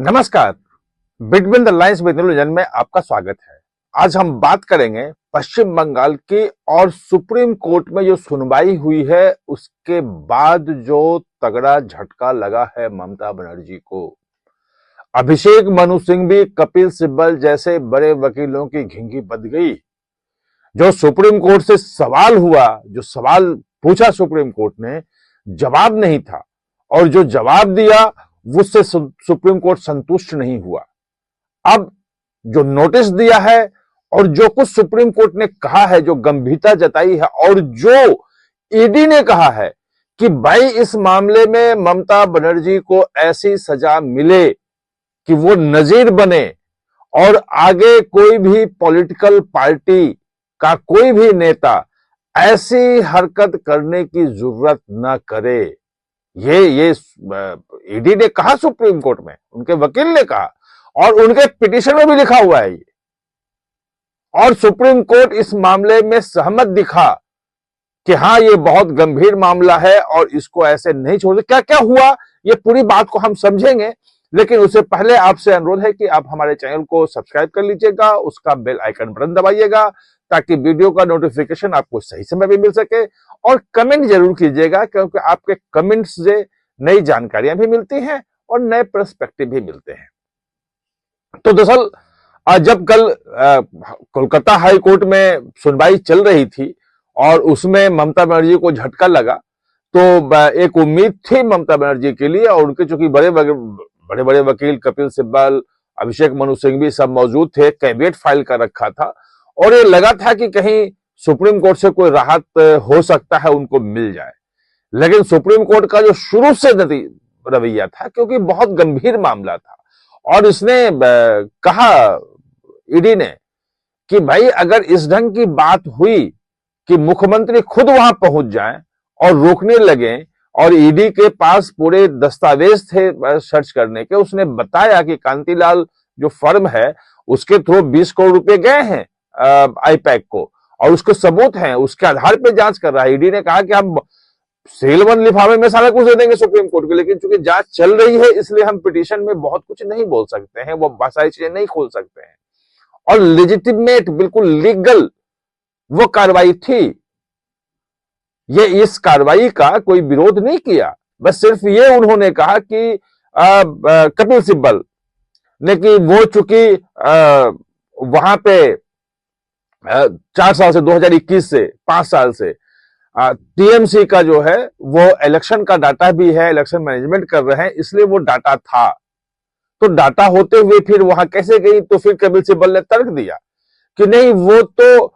नमस्कार। Between the lines with नीलू में आपका स्वागत है। आज हम बात करेंगे पश्चिम बंगाल की और सुप्रीम कोर्ट में जो सुनवाई हुई है उसके बाद जो तगड़ा झटका लगा है ममता बनर्जी को। अभिषेक मनु सिंघवी, कपिल सिब्बल जैसे बड़े वकीलों की घिंगी बंध गई। जो सुप्रीम कोर्ट से सवाल हुआ, जो सवाल पूछा सुप्रीम कोर्ट ने, जवाब नहीं था और जो जवाब दिया उससे सुप्रीम कोर्ट संतुष्ट नहीं हुआ। अब जो नोटिस दिया है और जो कुछ सुप्रीम कोर्ट ने कहा है, जो गंभीरता जताई है और जो ईडी ने कहा है कि भाई इस मामले में ममता बनर्जी को ऐसी सजा मिले कि वो नजीर बने और आगे कोई भी पॉलिटिकल पार्टी का कोई भी नेता ऐसी हरकत करने की जरूरत न करे। ये ईडी ने कहा सुप्रीम कोर्ट में, उनके वकील ने कहा और उनके पिटीशन में भी लिखा हुआ है ये। और सुप्रीम कोर्ट इस मामले में सहमत दिखा कि हां ये बहुत गंभीर मामला है और इसको ऐसे नहीं छोड़ सकते। क्या क्या हुआ ये पूरी बात को हम समझेंगे, लेकिन उससे पहले आपसे अनुरोध है कि आप हमारे चैनल को सब्सक्राइब कर लीजिएगा, उसका बेल आइकन बटन दबाइएगा ताकि वीडियो का नोटिफिकेशन आपको सही समय पे मिल सके। और कमेंट जरूर कीजिएगा क्योंकि आपके कमेंट्स से नई जानकारियां भी मिलती हैं और नए पर्सपेक्टिव भी मिलते हैं। तो दरअसल जब कल कोलकाता हाई कोर्ट में सुनवाई चल रही थी और उसमें ममता बनर्जी को झटका लगा, तो एक उम्मीद थी ममता बनर्जी के लिए और उनके चूंकि बड़े बड़े वकील कपिल सिब्बल, अभिषेक मनु सिंघवी सब मौजूद थे, कैविएट फाइल कर रखा था और ये लगा था कि कहीं सुप्रीम कोर्ट से कोई राहत हो सकता है, उनको मिल जाए। लेकिन सुप्रीम कोर्ट का जो शुरू से रवैया था, क्योंकि बहुत गंभीर मामला था और इसने कहा ईडी ने कि भाई अगर इस ढंग की बात हुई कि मुख्यमंत्री खुद वहां पहुंच जाएं और रोकने लगे और ईडी के पास पूरे दस्तावेज थे सर्च करने के, उसने बताया कि कांतिलाल जो फर्म है उसके थ्रू 20 करोड़ रुपए गए हैं आईपैक को और उसको सबूत हैं, उसके आधार पर जांच कर रहा है। ईडी ने कहा कि हम सीलबंद लिफाफे में सारा कुछ दे देंगे सुप्रीम कोर्ट को, लेकिन चूंकि जांच चल रही है इसलिए हम पिटीशन में बहुत कुछ नहीं बोल सकते हैं, वो बहुत सारी चीजें नहीं खोल सकते हैं। और लेजिटिमेट, बिल्कुल लीगल वो कार्रवाई थी। ये इस कार्रवाई का कोई विरोध नहीं किया, बस सिर्फ ये उन्होंने कहा कि कपिल सिब्बल ने कि वो चूंकि वहां पे 4 साल से 2021 से 5 साल से टीएमसी का जो है वो इलेक्शन का डाटा भी है, इलेक्शन मैनेजमेंट कर रहे हैं, इसलिए वो डाटा था। तो डाटा होते हुए फिर वहां कैसे गई? तो फिर कपिल सिब्बल ने तर्क दिया कि नहीं, वो तो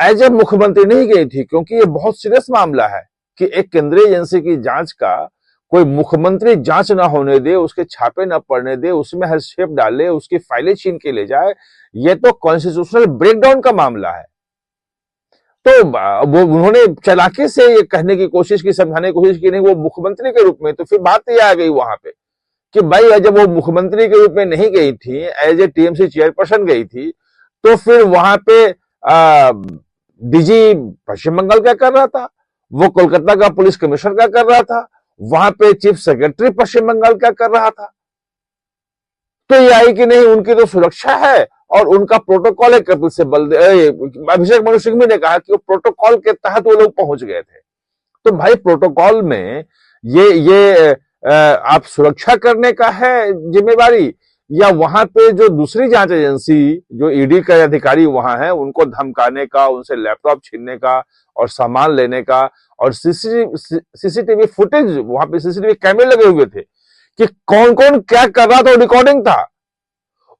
एज ए मुख्यमंत्री नहीं गई थी, क्योंकि ये बहुत सीरियस मामला है कि एक केंद्रीय एजेंसी की जांच का कोई मुख्यमंत्री जांच ना होने दे, उसके छापे ना पड़ने दे, उसमें हस्तक्षेप डाले, उसकी फाइलें छीन के ले जाए। ये तो कॉन्स्टिट्यूशनल ब्रेकडाउन का मामला है। तो वो उन्होंने चालाकी से ये कहने की कोशिश की, समझाने की कोशिश की नहीं वो मुख्यमंत्री के रूप में। तो फिर बात ये आ गई वहां पे कि भाई जब वो मुख्यमंत्री के रूप में नहीं गई थी, एज ए टीएमसी चेयरपर्सन गई थी, तो फिर वहां पे डीजी पश्चिम बंगाल क्या कर रहा था, वो कोलकाता का पुलिस कमिश्नर क्या कर रहा था, वहां पे चीफ सेक्रेटरी पश्चिम बंगाल क्या कर रहा था। तो ये आई कि नहीं, उनकी तो सुरक्षा है और उनका प्रोटोकॉल है। कपिल सिब्बल, अभिषेक मनु सिंघवी ने कहा कि वो प्रोटोकॉल के तहत वो लोग पहुंच गए थे। तो भाई प्रोटोकॉल में ये आप सुरक्षा करने का है जिम्मेवारी, या वहां पे जो दूसरी जांच एजेंसी जो ईडी के अधिकारी वहां है उनको धमकाने का, उनसे लैपटॉप छीनने का और सामान लेने का, और सीसीटीवी फुटेज, वहां पे सीसीटीवी कैमरे लगे हुए थे कि कौन कौन क्या कर रहा था, रिकॉर्डिंग था,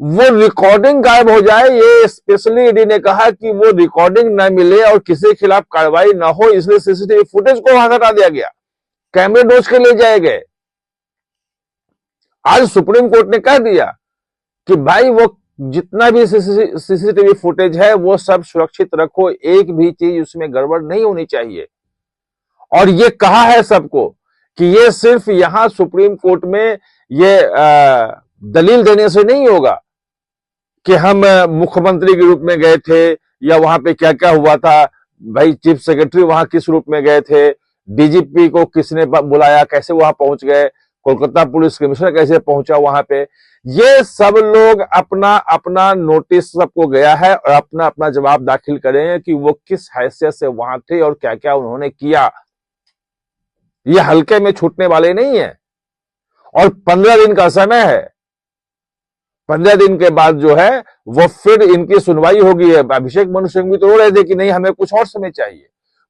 वो रिकॉर्डिंग गायब हो जाए। ये स्पेशली ईडी ने कहा कि वो रिकॉर्डिंग ना मिले और किसी के खिलाफ कार्रवाई ना हो, इसलिए सीसीटीवी फुटेज को वहां हटा दिया गया, कैमरे नोच के ले जाए गए। आज सुप्रीम कोर्ट ने कह दिया कि भाई वो जितना भी सीसीटीवी फुटेज है वो सब सुरक्षित रखो, एक भी चीज उसमें गड़बड़ नहीं होनी चाहिए। और ये कहा है सबको कि ये सिर्फ यहां सुप्रीम कोर्ट में ये दलील देने से नहीं होगा कि हम मुख्यमंत्री के रूप में गए थे या वहां पे क्या क्या हुआ था, भाई चीफ सेक्रेटरी वहां किस रूप में गए थे, डीजीपी को किसने बुलाया, कैसे वहां पहुंच गए, कोलकाता पुलिस कमिश्नर कैसे पहुंचा वहां पे, ये सब लोग अपना अपना नोटिस सबको गया है और अपना अपना जवाब दाखिल करें कि वो किस हैसियत से वहां थे और क्या क्या उन्होंने किया। ये हल्के में छूटने वाले नहीं है। और 15 दिन का समय है, 15 दिन के बाद जो है वो फिर इनकी सुनवाई होगी। अभिषेक मनु सिंह भी तो रो रहे थे कि नहीं, हमें कुछ और समय चाहिए।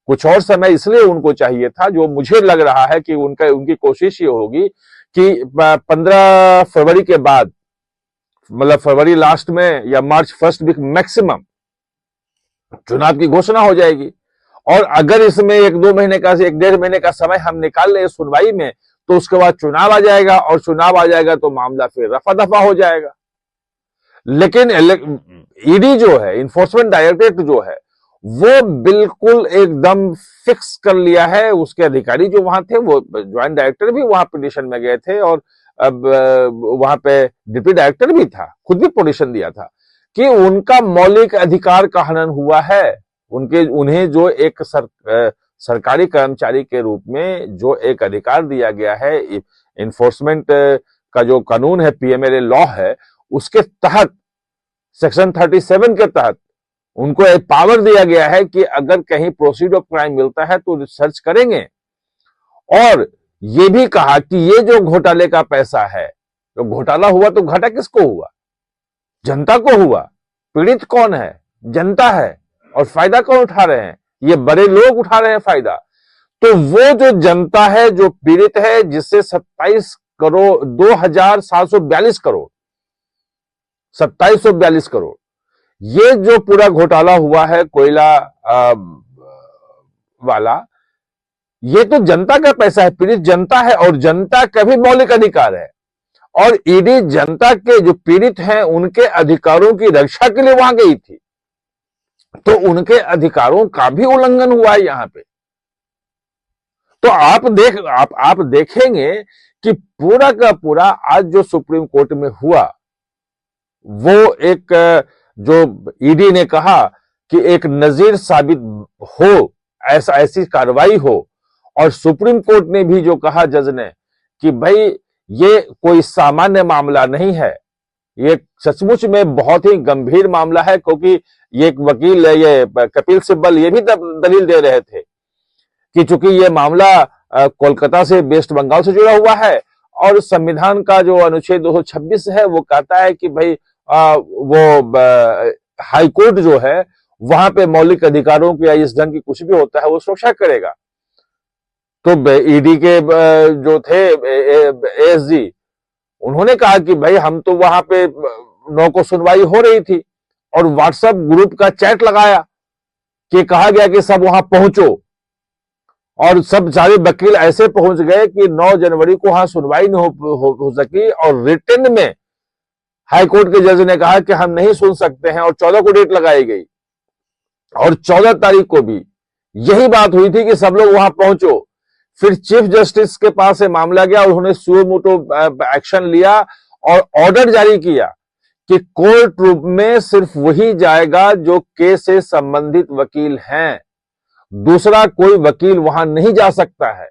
कुछ और समय इसलिए उनको चाहिए था, जो मुझे लग रहा है कि उनकी कोशिश ये होगी कि 15 फरवरी के बाद, मतलब फरवरी लास्ट में या मार्च फर्स्ट वीक मैक्सिमम, चुनाव की घोषणा हो जाएगी। और अगर इसमें 1-2 महीने का, 1-1.5 महीने का समय हम निकाल ले सुनवाई में, तो उसके बाद चुनाव आ जाएगा, और चुनाव आ जाएगा तो मामला फिर रफा दफा हो जाएगा। लेकिन ईडी जो है, इन्फोर्समेंट डायरेक्टरेट जो है, वो बिल्कुल एकदम फिक्स कर लिया है। उसके अधिकारी जो वहां थे, वो ज्वाइंट डायरेक्टर भी वहां पिटीशन में गए थे, और अब वहां पे डिप्टी डायरेक्टर भी था, खुद भी पिटीशन दिया था कि उनका मौलिक अधिकार का हनन हुआ है। उन्हें जो एक सरकारी कर्मचारी के रूप में जो एक अधिकार दिया गया है, इन्फोर्समेंट का जो कानून है, पीएमएलए लॉ है, उसके तहत, सेक्शन 37 के तहत उनको एक पावर दिया गया है कि अगर कहीं प्रोसीड ऑफ क्राइम मिलता है तो रिसर्च करेंगे। और ये भी कहा कि ये जो घोटाले का पैसा है, तो घोटाला हुआ तो घाटा किसको हुआ? जनता को हुआ। पीड़ित कौन है? जनता है। और फायदा कौन उठा रहे हैं? ये बड़े लोग उठा रहे हैं फायदा। तो वो जो जनता है, जो पीड़ित है, जिससे 2742 करोड़ 2742 करोड़, ये जो पूरा घोटाला हुआ है कोयला वाला, ये तो जनता का पैसा है, पीड़ित जनता है, और जनता का भी मौलिक अधिकार है। और ईडी जनता के जो पीड़ित हैं उनके अधिकारों की रक्षा के लिए वहां गई थी, तो उनके अधिकारों का भी उल्लंघन हुआ है यहां पे। तो आप देखेंगे कि पूरा का पूरा आज जो सुप्रीम कोर्ट में हुआ, वो एक, जो ईडी ने कहा कि एक नजीर साबित हो, ऐसी कार्रवाई हो। और सुप्रीम कोर्ट ने भी जो कहा जज ने कि भाई ये कोई सामान्य मामला नहीं है, ये सचमुच में बहुत ही गंभीर मामला है। क्योंकि ये एक वकील, ये कपिल सिब्बल, ये भी दलील दे रहे थे कि चूंकि ये मामला कोलकाता से, वेस्ट बंगाल से जुड़ा हुआ है, और संविधान का जो अनुच्छेद 226 है वो कहता है कि भाई वो हाई कोर्ट जो है वहां पे मौलिक अधिकारों की या इस ढंग की कुछ भी होता है वो सुरक्षा करेगा। तो ईडी के जो थे एएसजी, उन्होंने कहा कि भाई हम तो वहां पे 9 को सुनवाई हो रही थी, और व्हाट्सएप ग्रुप का चैट लगाया कि कहा गया कि सब वहां पहुंचो, और सब सारे वकील ऐसे पहुंच गए कि 9 जनवरी को वहां सुनवाई नहीं हो सकी। और रिटन में हाई कोर्ट के जज ने कहा कि हम नहीं सुन सकते हैं, और 14 को डेट लगाई गई। और 14 तारीख को भी यही बात हुई थी कि सब लोग वहां पहुंचो। फिर चीफ जस्टिस के पास ये मामला गया, उन्होंने सुओ मोटो एक्शन लिया और ऑर्डर जारी किया कि कोर्ट रूम में सिर्फ वही जाएगा जो केस से संबंधित वकील हैं, दूसरा कोई वकील वहां नहीं जा सकता है।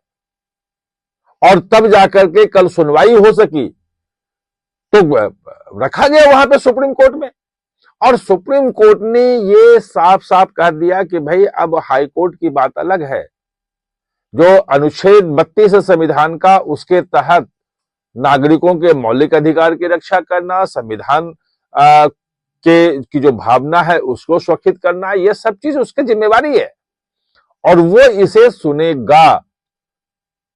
और तब जाकर के कल सुनवाई हो सकी। तो रखा गया वहां पे सुप्रीम कोर्ट में, और सुप्रीम कोर्ट ने ये साफ साफ कह दिया कि भाई अब हाई कोर्ट की बात अलग है। जो अनुच्छेद 32 है संविधान का, उसके तहत नागरिकों के मौलिक अधिकार की रक्षा करना, संविधान की जो भावना है उसको सुरक्षित करना, ये सब चीज उसकी जिम्मेवारी है, और वो इसे सुनेगा।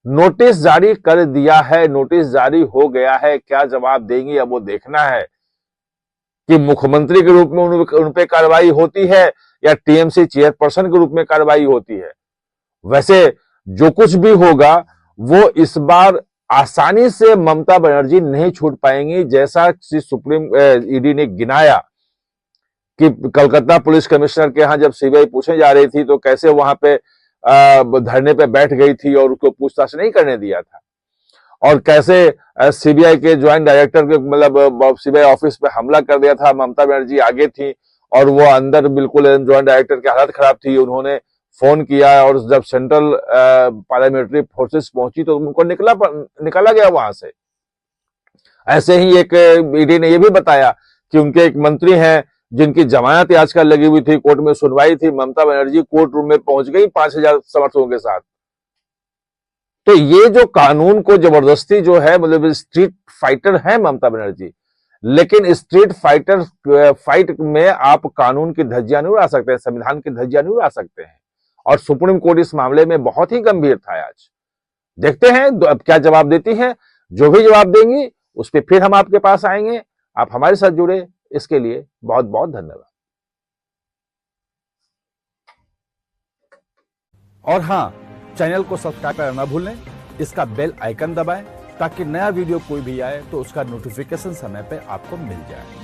नोटिस जारी कर दिया है, नोटिस जारी हो गया है, क्या जवाब देंगे अब वो देखना है कि मुख्यमंत्री के रूप में उन पे कार्रवाई होती है या टीएमसी चेयरपर्सन के रूप में कार्रवाई होती है। वैसे जो कुछ भी होगा वो इस बार आसानी से ममता बनर्जी नहीं छूट पाएंगी। जैसा सुप्रीम ईडी ने गिनाया कि कलकत्ता पुलिस कमिश्नर के यहां जब सीबीआई पूछने जा रही थी तो कैसे वहां पे धरने पे बैठ गई थी और उसको पूछताछ नहीं करने दिया था, और कैसे सीबीआई के ज्वाइंट डायरेक्टर के, मतलब सीबीआई ऑफिस पे हमला कर दिया था। ममता बनर्जी आगे थी और वो अंदर बिल्कुल ज्वाइंट डायरेक्टर की हालत खराब थी, उन्होंने फोन किया और जब सेंट्रल पैरामिलिट्री फोर्सेस पहुंची तो उनको निकाला गया वहां से। ऐसे ही एक ईडी ने यह भी बताया कि उनके एक मंत्री हैं जिनकी जमानत याचिका लगी हुई थी, कोर्ट में सुनवाई थी, ममता बनर्जी कोर्ट रूम में पहुंच गई 5,000 समर्थकों के साथ। तो ये जो कानून को जबरदस्ती जो है, मतलब स्ट्रीट फाइटर है ममता बनर्जी, लेकिन स्ट्रीट फाइट में आप कानून की धज्जियां नहीं उड़ा सकते, संविधान की धज्जियां नहीं उड़ा सकते हैं। और सुप्रीम कोर्ट इस मामले में बहुत ही गंभीर था। आज देखते हैं अब क्या जवाब देती है। जो भी जवाब देंगी उस पर फिर हम आपके पास आएंगे। आप हमारे साथ जुड़े, इसके लिए बहुत बहुत धन्यवाद। और हां, चैनल को सब्सक्राइब करना ना भूलें, इसका बेल आइकन दबाएं ताकि नया वीडियो कोई भी आए तो उसका नोटिफिकेशन समय पे आपको मिल जाए।